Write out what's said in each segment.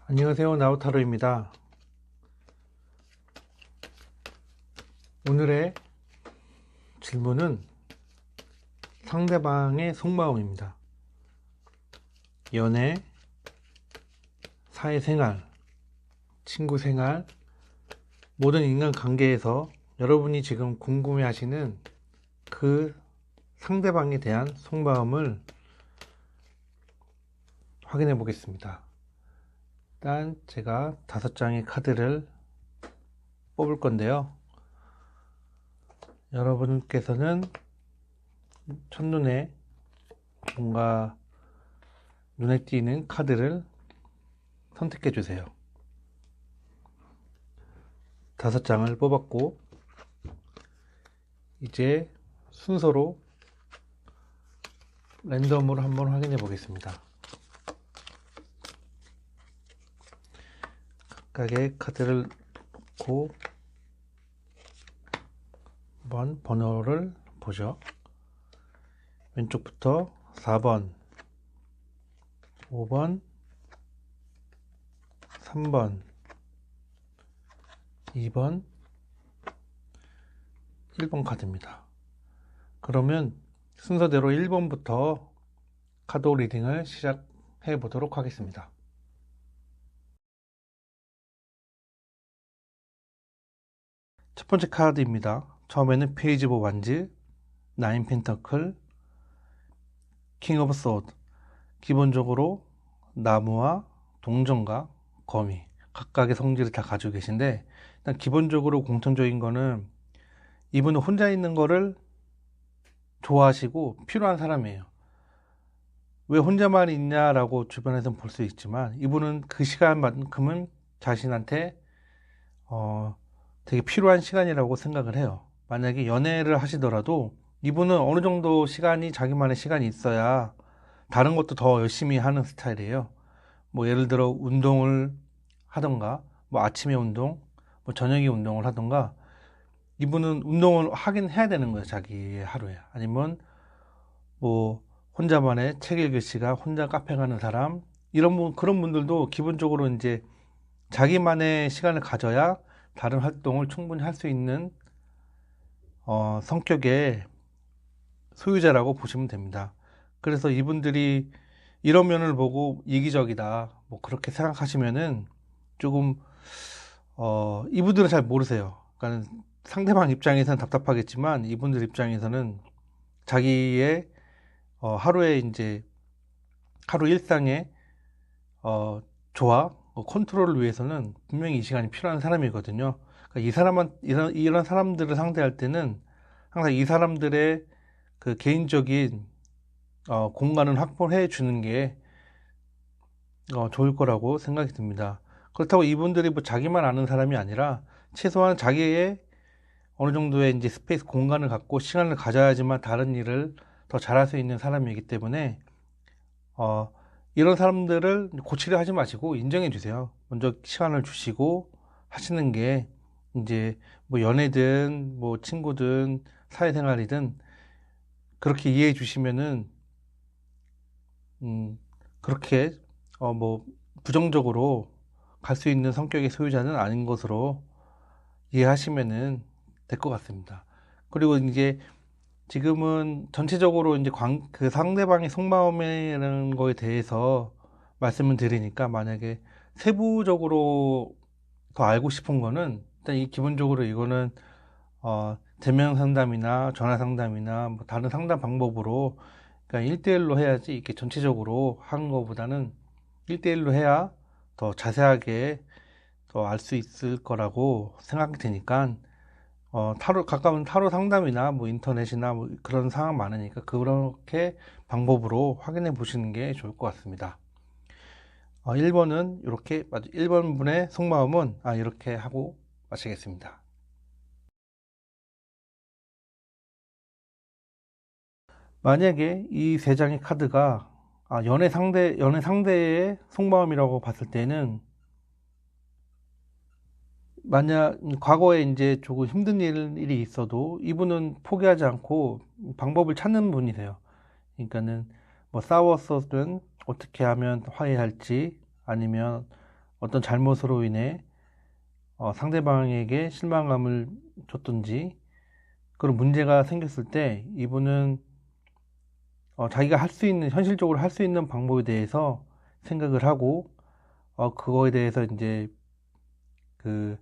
안녕하세요. 나우타로입니다. 오늘의 질문은 상대방의 속마음입니다. 연애, 사회생활, 친구생활, 모든 인간관계에서 여러분이 지금 궁금해하시는 그 상대방에 대한 속마음을 확인해 보겠습니다. 일단 제가 5장의 카드를 뽑을 건데요. 여러분께서는 첫눈에 뭔가 눈에 띄는 카드를 선택해 주세요. 5장을 뽑았고 이제 순서로 랜덤으로 한번 확인해 보겠습니다. 각각의 카드를 놓고 한번 번호를 보죠. 왼쪽부터 4번, 5번, 3번, 2번, 1번 카드입니다. 그러면 순서대로 1번부터 카드 리딩을 시작해 보도록 하겠습니다. 첫 번째 카드입니다. 처음에는 페이지 오브 완즈, 9 펜터클, 킹 오브 소드. 기본적으로 나무와 동전과 거미 각각의 성질을 다 가지고 계신데, 일단 기본적으로 공통적인 거는 이분은 혼자 있는 거를 좋아하시고 필요한 사람이에요. 왜 혼자만 있냐라고 주변에서는 볼 수 있지만, 이분은 그 시간만큼은 자신한테 되게 필요한 시간이라고 생각을 해요. 만약에 연애를 하시더라도 이분은 어느 정도 시간이, 자기만의 시간이 있어야 다른 것도 더 열심히 하는 스타일이에요. 뭐 예를 들어 운동을 하던가, 뭐 아침에 운동, 뭐 저녁에 운동을 하던가, 이분은 운동을 하긴 해야 되는 거예요, 자기의 하루에. 아니면 뭐 혼자만의 책 읽을 시간, 혼자 카페 가는 사람, 그런 분들도 기본적으로 이제 자기만의 시간을 가져야 다른 활동을 충분히 할 수 있는 성격의 소유자라고 보시면 됩니다. 그래서 이분들이 이런 면을 보고 이기적이다, 뭐 그렇게 생각하시면은 조금 이분들은 잘 모르세요. 그러니까 상대방 입장에서는 답답하겠지만, 이분들 입장에서는 자기의 하루에 이제 하루 일상의 조화, 컨트롤을 위해서는 분명히 이 시간이 필요한 사람이거든요. 그러니까 이런 사람들을 상대할 때는 항상 이 사람들의 그 개인적인 공간을 확보해 주는 게 좋을 거라고 생각이 듭니다. 그렇다고 이분들이 뭐 자기만 아는 사람이 아니라 최소한 자기의 어느 정도의 이제 스페이스 공간을 갖고 시간을 가져야지만 다른 일을 더 잘할 수 있는 사람이기 때문에 이런 사람들을 고치려 하지 마시고 인정해 주세요. 먼저 시간을 주시고 하시는 게, 이제 뭐 연애든 뭐 친구든 사회생활이든 그렇게 이해해 주시면은 그렇게 뭐 부정적으로 갈 수 있는 성격의 소유자는 아닌 것으로 이해하시면은 될 것 같습니다. 그리고 이제 지금은 전체적으로 이제 그 상대방의 속마음이라는 거에 대해서 말씀을 드리니까, 만약에 세부적으로 더 알고 싶은 거는 일단 기본적으로 이거는 대면 상담이나 전화 상담이나 뭐 다른 상담 방법으로, 그러니까 1대1로 해야지, 이렇게 전체적으로 하는 것보다는 1대1로 해야 더 자세하게 더 알 수 있을 거라고 생각이 되니까, 가까운 타로 상담이나 뭐 인터넷이나 뭐 그런 상황 많으니까 그렇게 방법으로 확인해 보시는 게 좋을 것 같습니다. 1번은 이렇게, 1번 분의 속마음은 이렇게 하고 마치겠습니다. 만약에 이 3장의 카드가 연애 상대의 속마음이라고 봤을 때는, 만약 과거에 이제 조금 힘든 일이 있어도 이분은 포기하지 않고 방법을 찾는 분이세요. 그러니까는 뭐 싸웠었든 어떻게 하면 화해할지, 아니면 어떤 잘못으로 인해 상대방에게 실망감을 줬든지 그런 문제가 생겼을 때 이분은 자기가 할 수 있는, 현실적으로 할 수 있는 방법에 대해서 생각을 하고, 그거에 대해서 이제 그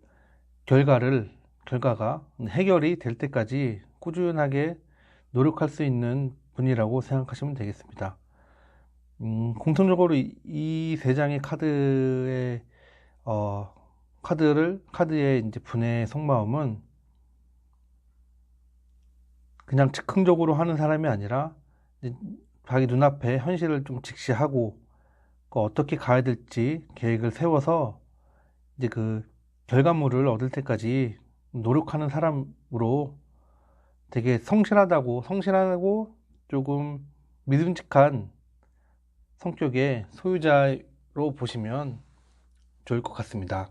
결과가 해결이 될 때까지 꾸준하게 노력할 수 있는 분이라고 생각하시면 되겠습니다. 공통적으로 이 세 장의 어, 카드의 이제 분의 속마음은 그냥 즉흥적으로 하는 사람이 아니라 이제 자기 눈앞에 현실을 좀 직시하고 어떻게 가야 될지 계획을 세워서 이제 그 결과물을 얻을 때까지 노력하는 사람으로 되게 성실하고 조금 믿음직한 성격의 소유자로 보시면 좋을 것 같습니다.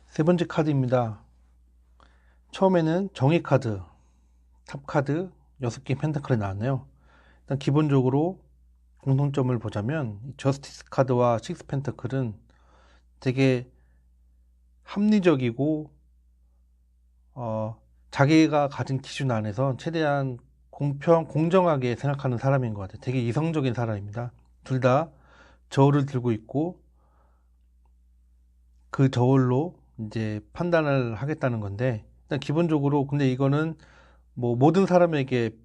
세 번째 카드입니다. 처음에는 정의 카드, 탑 카드 6개 펜타클이 나왔네요. 일단 기본적으로 공통점을 보자면 저스티스 카드와 식스 펜타클은 되게 합리적이고 자기가 가진 기준 안에서 최대한 공정하게 생각하는 사람인 것 같아요. 되게 이성적인 사람입니다. 둘 다 저울을 들고 있고 그 저울로 이제 판단을 하겠다는 건데 일단 기본적으로 근데 이거는 뭐 모든 사람에게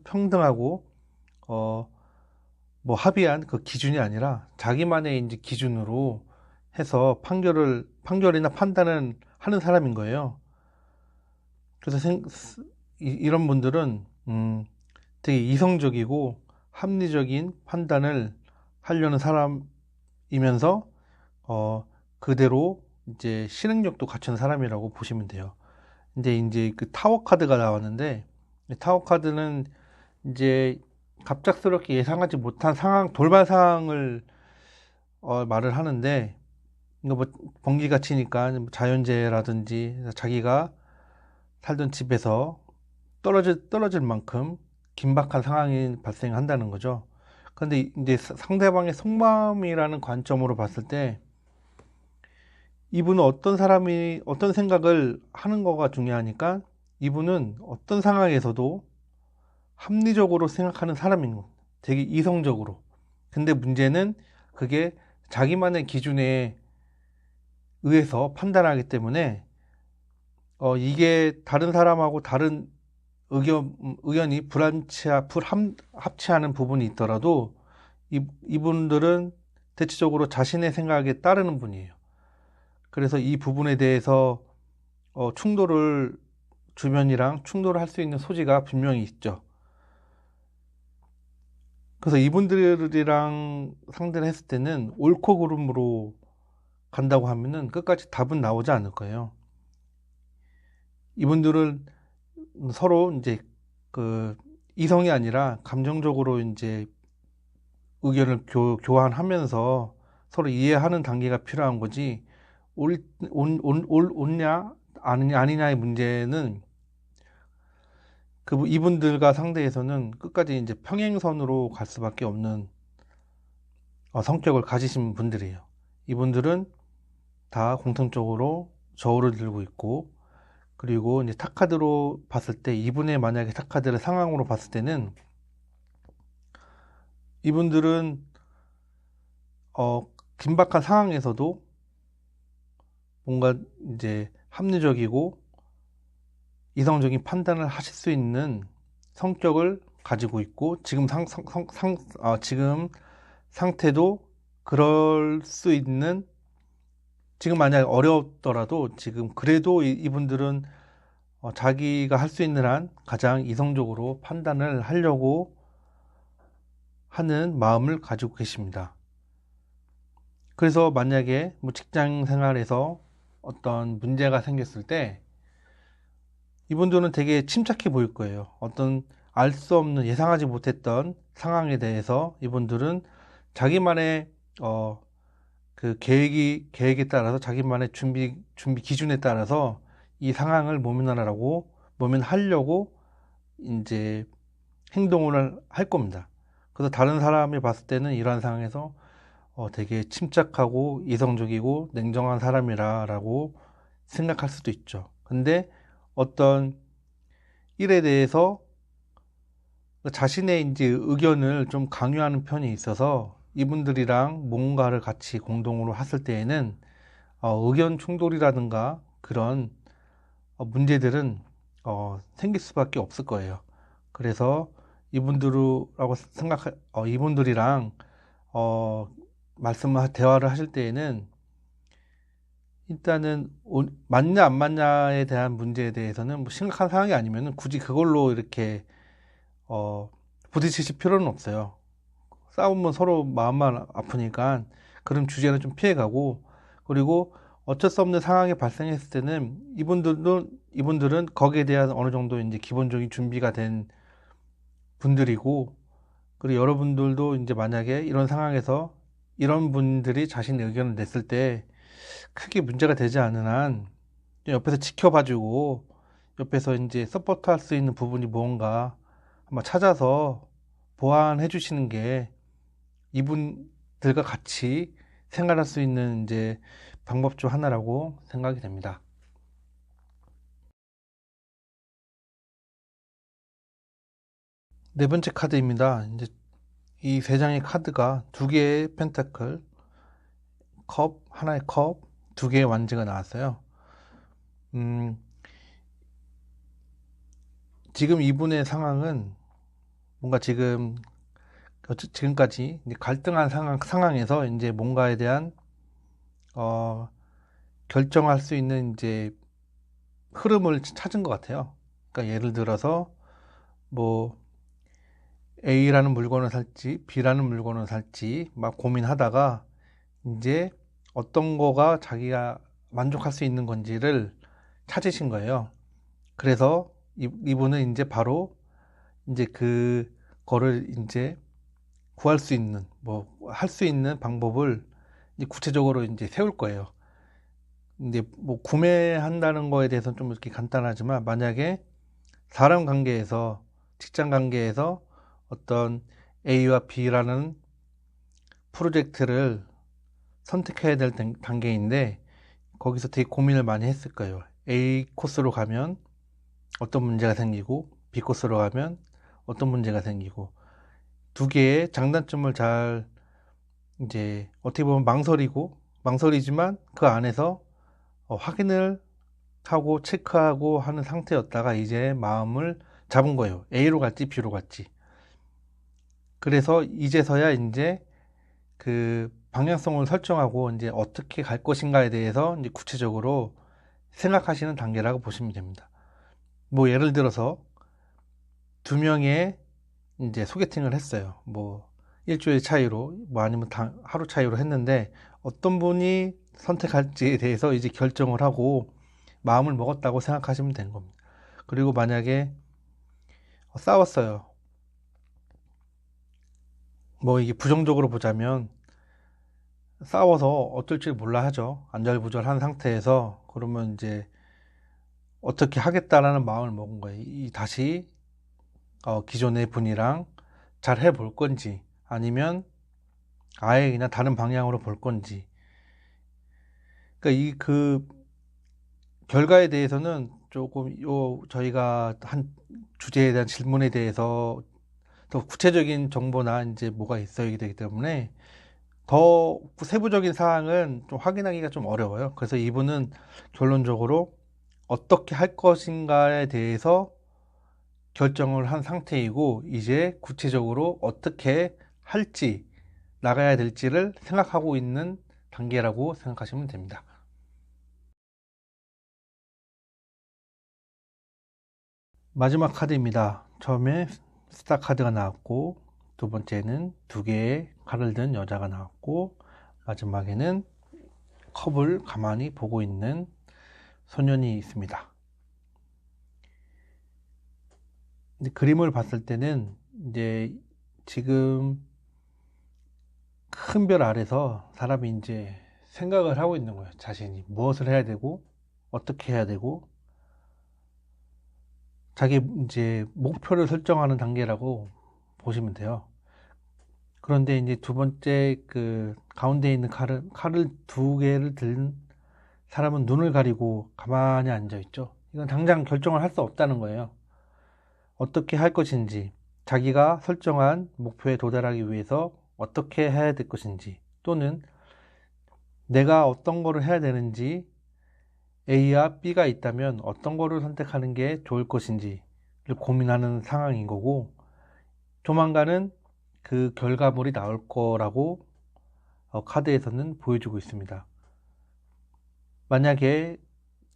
평등하고 어 뭐 합의한 그 기준이 아니라 자기만의 이제 기준으로 해서 판결이나 판단을 하는 사람인 거예요. 그래서 이런 분들은 되게 이성적이고 합리적인 판단을 하려는 사람이면서 그대로 이제 실행력도 갖춘 사람이라고 보시면 돼요. 근데 이제 그 타워 카드가 나왔는데 타워 카드는 이제 갑작스럽게 예상하지 못한 돌발 상황을 말을 하는데 이거 뭐 번개가 치니까 뭐 자연재해라든지 자기가 살던 집에서 떨어질 만큼 긴박한 상황이 발생한다는 거죠. 근데 이제 상대방의 속마음이라는 관점으로 봤을 때 이분은 어떤 생각을 하는 거가 중요하니까 이분은 어떤 상황에서도 합리적으로 생각하는 사람인 거. 되게 이성적으로. 근데 문제는 그게 자기만의 기준에 의해서 판단하기 때문에 이게 다른 사람하고 다른 의견이 불합치하는 부분이 있더라도 이분들은 대체적으로 자신의 생각에 따르는 분이에요. 그래서 이 부분에 대해서 주변이랑 충돌을 할 수 있는 소지가 분명히 있죠. 그래서 이분들이랑 상대를 했을 때는 옳고 그름으로 간다고 하면은 끝까지 답은 나오지 않을 거예요. 이분들은 서로 이제 그 이성이 아니라 감정적으로 이제 의견을 교환하면서 서로 이해하는 단계가 필요한 거지. 옳냐, 아니냐의 문제는 이분들과 상대에서는 끝까지 이제 평행선으로 갈 수밖에 없는 성격을 가지신 분들이에요. 이분들은 다 공통적으로 저울을 들고 있고, 그리고 이제 탁카드로 봤을 때, 이분의 만약에 탁카드를 상황으로 봤을 때는, 이분들은, 긴박한 상황에서도 뭔가 이제 합리적이고 이성적인 판단을 하실 수 있는 성격을 가지고 있고, 지금 상태도 그럴 수 있는 지금 만약 어렵더라도 지금 그래도 이분들은 자기가 할 수 있는 한 가장 이성적으로 판단을 하려고 하는 마음을 가지고 계십니다. 그래서 만약에 뭐 직장 생활에서 어떤 문제가 생겼을 때 이분들은 되게 침착해 보일 거예요. 어떤 알 수 없는 예상하지 못했던 상황에 대해서 이분들은 자기만의 그 계획에 따라서 자기만의 준비 기준에 따라서 이 상황을 모면하려고 이제 행동을 할 겁니다. 그래서 다른 사람이 봤을 때는 이러한 상황에서 되게 침착하고 이성적이고 냉정한 사람이라고 생각할 수도 있죠. 근데 어떤 일에 대해서 자신의 이제 의견을 좀 강요하는 편이 있어서 이분들이랑 뭔가를 같이 공동으로 했을 때에는 의견 충돌이라든가 그런 문제들은 생길 수밖에 없을 거예요. 그래서 이분들이랑 어, 대화를 하실 때에는 일단은 맞냐 안 맞냐에 대한 문제에 대해서는 뭐 심각한 상황이 아니면은 굳이 그걸로 이렇게 어, 부딪히실 필요는 없어요. 싸우면 서로 마음만 아프니까 그런 주제는 좀 피해가고, 그리고 어쩔 수 없는 상황이 발생했을 때는 이분들은 거기에 대한 어느 정도 이제 기본적인 준비가 된 분들이고, 그리고 여러분들도 이제 만약에 이런 상황에서 이런 분들이 자신의 의견을 냈을 때 크게 문제가 되지 않은 한 옆에서 지켜봐주고 옆에서 이제 서포트할 수 있는 부분이 뭔가 한번 찾아서 보완해 주시는 게 이분들과 같이 생활할 수 있는 이제 방법 중 하나라고 생각이 됩니다. 네 번째 카드입니다. 이제 이 세 장의 카드가 두 개의 펜타클, 하나의 컵, 두 개의 완즈가 나왔어요. 음, 지금 이분의 상황은 뭔가 지금까지 이제 갈등한 상황에서 이제 뭔가에 대한 어, 결정할 수 있는 이제 흐름을 찾은 것 같아요. 그러니까 예를 들어서 뭐 A라는 물건을 살지 B라는 물건을 살지 막 고민하다가 이제 어떤 거가 자기가 만족할 수 있는 건지를 찾으신 거예요. 그래서 이분은 이제 바로 이제 그 거를 이제 구할 수 있는 뭐 할 수 있는 방법을 이제 구체적으로 이제 세울 거예요. 이제 뭐 구매한다는 거에 대해서는 좀 이렇게 간단하지만, 만약에 사람 관계에서 직장 관계에서 어떤 A와 B라는 프로젝트를 선택해야 될 단계인데 거기서 되게 고민을 많이 했을 거예요. A 코스로 가면 어떤 문제가 생기고 B 코스로 가면 어떤 문제가 생기고, 두 개의 장단점을 잘 이제 어떻게 보면 망설이지만 그 안에서 확인을 하고 체크하고 하는 상태였다가 이제 마음을 잡은 거예요. A로 갈지 B로 갈지. 그래서 이제서야 이제 그 방향성을 설정하고 이제 어떻게 갈 것인가에 대해서 이제 구체적으로 생각하시는 단계라고 보시면 됩니다. 뭐 예를 들어서 두 명의 이제 소개팅을 했어요. 뭐 일주일 차이로 뭐 아니면 하루 차이로 했는데 어떤 분이 선택할지에 대해서 이제 결정을 하고 마음을 먹었다고 생각하시면 되는 겁니다. 그리고 만약에 싸웠어요. 뭐 이게 부정적으로 보자면 싸워서 어쩔 줄 몰라 하죠. 안절부절한 상태에서. 그러면 이제 어떻게 하겠다라는 마음을 먹은 거예요. 다시 기존의 분이랑 잘 해볼 건지 아니면 아예 그냥 다른 방향으로 볼 건지. 그러니까 이 그 결과에 대해서는 조금 저희가 한 주제에 대한 질문에 대해서 더 구체적인 정보나 이제 뭐가 있어야 되기 때문에 더 세부적인 사항은 좀 확인하기가 좀 어려워요. 그래서 이분은 결론적으로 어떻게 할 것인가에 대해서 결정을 한 상태이고, 이제 구체적으로 어떻게 할지, 나가야 될지를 생각하고 있는 단계라고 생각하시면 됩니다. 마지막 카드입니다. 처음에 스타 카드가 나왔고, 두 번째는 두 개의 칼을 든 여자가 나왔고, 마지막에는 컵을 가만히 보고 있는 소년이 있습니다. 근데 그림을 봤을 때는 이제 지금 큰 별 아래서 사람이 이제 생각을 하고 있는 거예요. 자신이 무엇을 해야 되고 어떻게 해야 되고 자기 이제 목표를 설정하는 단계라고 보시면 돼요. 그런데 이제 두 번째 그 가운데 있는 칼을 두 개를 든 사람은 눈을 가리고 가만히 앉아 있죠. 이건 당장 결정을 할 수 없다는 거예요. 어떻게 할 것인지, 자기가 설정한 목표에 도달하기 위해서 어떻게 해야 될 것인지, 또는 내가 어떤 거를 해야 되는지, A와 B가 있다면 어떤 거를 선택하는 게 좋을 것인지를 고민하는 상황인 거고, 조만간은 그 결과물이 나올 거라고 카드에서는 보여주고 있습니다. 만약에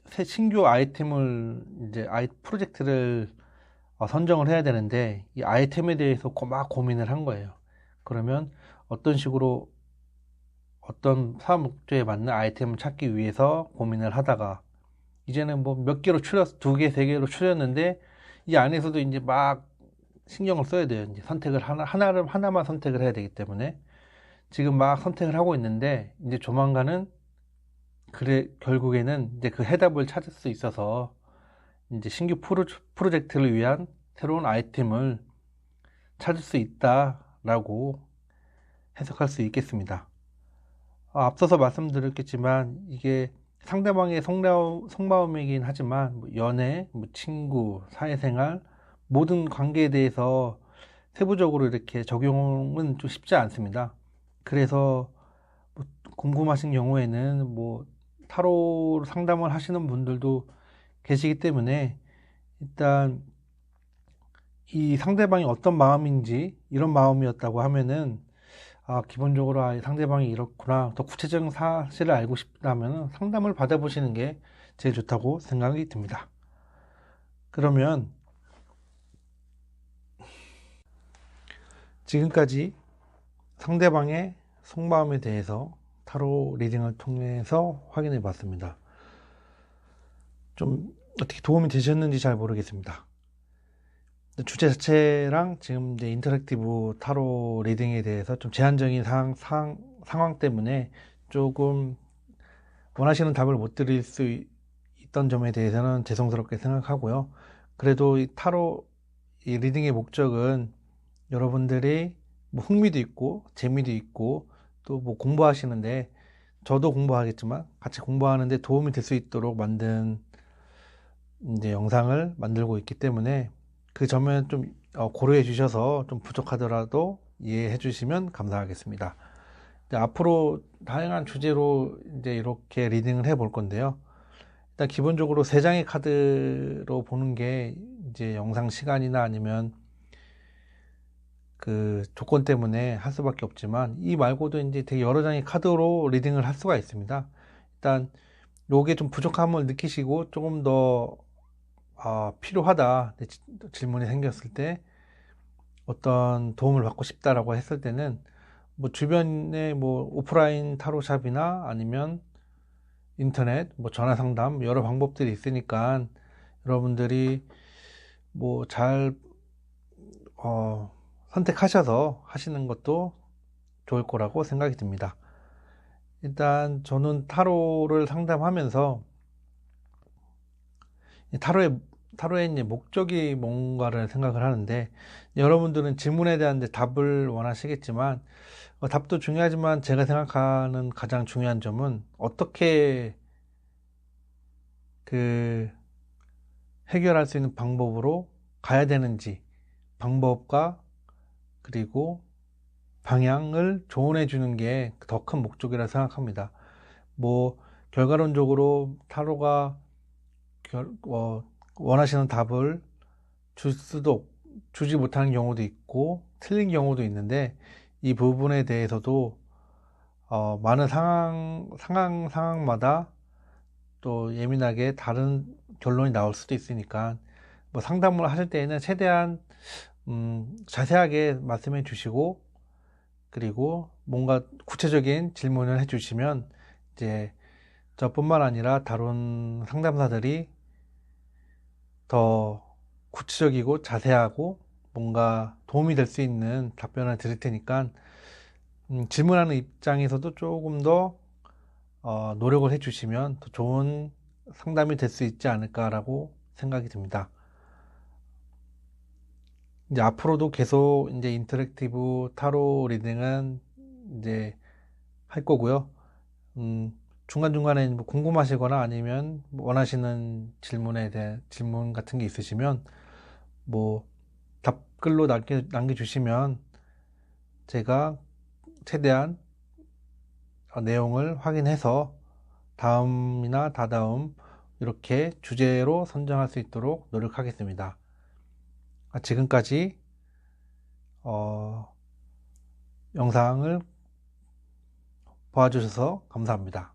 새 신규 아이템을 이제 프로젝트를 선정을 해야 되는데 이 아이템에 대해서 막 고민을 한 거예요. 그러면 어떤 식으로 어떤 사업 목표에 맞는 아이템을 찾기 위해서 고민을 하다가 이제는 뭐 몇 개로 두 개, 세 개로 줄였는데 이 안에서도 이제 막 신경을 써야 돼요. 이제 선택을 하나만 선택을 해야 되기 때문에 지금 막 선택을 하고 있는데 이제 조만간은 그래 결국에는 이제 그 해답을 찾을 수 있어서 이제 신규 프로젝트를 위한 새로운 아이템을 찾을 수 있다라고 해석할 수 있겠습니다. 앞서서 말씀드렸겠지만 이게 상대방의 속마음이긴 하지만 뭐 연애, 뭐 친구, 사회생활 모든 관계에 대해서 세부적으로 이렇게 적용은 좀 쉽지 않습니다. 그래서 뭐 궁금하신 경우에는 뭐 타로 상담을 하시는 분들도 계시기 때문에 일단 이 상대방이 어떤 마음인지 이런 마음이었다고 하면은 기본적으로 상대방이 이렇구나. 더 구체적인 사실을 알고 싶다면 상담을 받아보시는 게 제일 좋다고 생각이 듭니다. 그러면 지금까지 상대방의 속마음에 대해서 타로 리딩을 통해서 확인해 봤습니다. 좀 어떻게 도움이 되셨는지 잘 모르겠습니다. 주제 자체랑 지금 이제 인터랙티브 타로 리딩에 대해서 좀 제한적인 상황 때문에 조금 원하시는 답을 못 드릴 수 있던 점에 대해서는 죄송스럽게 생각하고요. 그래도 이 타로 이 리딩의 목적은 여러분들이 뭐 흥미도 있고 재미도 있고 또 뭐 공부하시는데 저도 공부하겠지만 같이 공부하는데 도움이 될 수 있도록 만든 이제 영상을 만들고 있기 때문에 그 점은 좀 고려해 주셔서 좀 부족하더라도 이해해 주시면 감사하겠습니다. 앞으로 다양한 주제로 이제 이렇게 리딩을 해 볼 건데요. 일단 기본적으로 세 장의 카드로 보는 게 이제 영상 시간이나 아니면 그 조건 때문에 할 수밖에 없지만 이 말고도 이제 되게 여러 장의 카드로 리딩을 할 수가 있습니다. 일단 요게 좀 부족함을 느끼시고 조금 더 필요하다 질문이 생겼을 때 어떤 도움을 받고 싶다라고 했을 때는 뭐 주변에 뭐 오프라인 타로샵이나 아니면 인터넷 뭐 전화 상담 여러 방법들이 있으니까 여러분들이 뭐 잘 선택하셔서 하시는 것도 좋을 거라고 생각이 듭니다. 일단 저는 타로를 상담하면서 타로의 이제 목적이 뭔가를 생각을 하는데 여러분들은 질문에 대한 답을 원하시겠지만 답도 중요하지만 제가 생각하는 가장 중요한 점은 어떻게 그 해결할 수 있는 방법으로 가야 되는지 방법과 그리고 방향을 조언해 주는 게 더 큰 목적이라 생각합니다. 뭐 결과론적으로 타로가 원하시는 답을 주지 못하는 경우도 있고 틀린 경우도 있는데 이 부분에 대해서도 많은 상황마다 또 예민하게 다른 결론이 나올 수도 있으니까 뭐 상담을 하실 때에는 최대한 자세하게 말씀해 주시고 그리고 뭔가 구체적인 질문을 해 주시면 이제 저뿐만 아니라 다른 상담사들이 더 구체적이고 자세하고 뭔가 도움이 될 수 있는 답변을 드릴 테니까 질문하는 입장에서도 조금 더 노력을 해주시면 더 좋은 상담이 될 수 있지 않을까라고 생각이 듭니다. 이제 앞으로도 계속 이제 인터랙티브 타로 리딩은 이제 할 거고요. 중간중간에 뭐 궁금하시거나 아니면 뭐 원하시는 질문에 대한 질문 같은 게 있으시면 뭐 답글로 남겨주시면 제가 최대한 내용을 확인해서 다음이나 다다음 이렇게 주제로 선정할 수 있도록 노력하겠습니다. 지금까지 영상을 봐주셔서 감사합니다.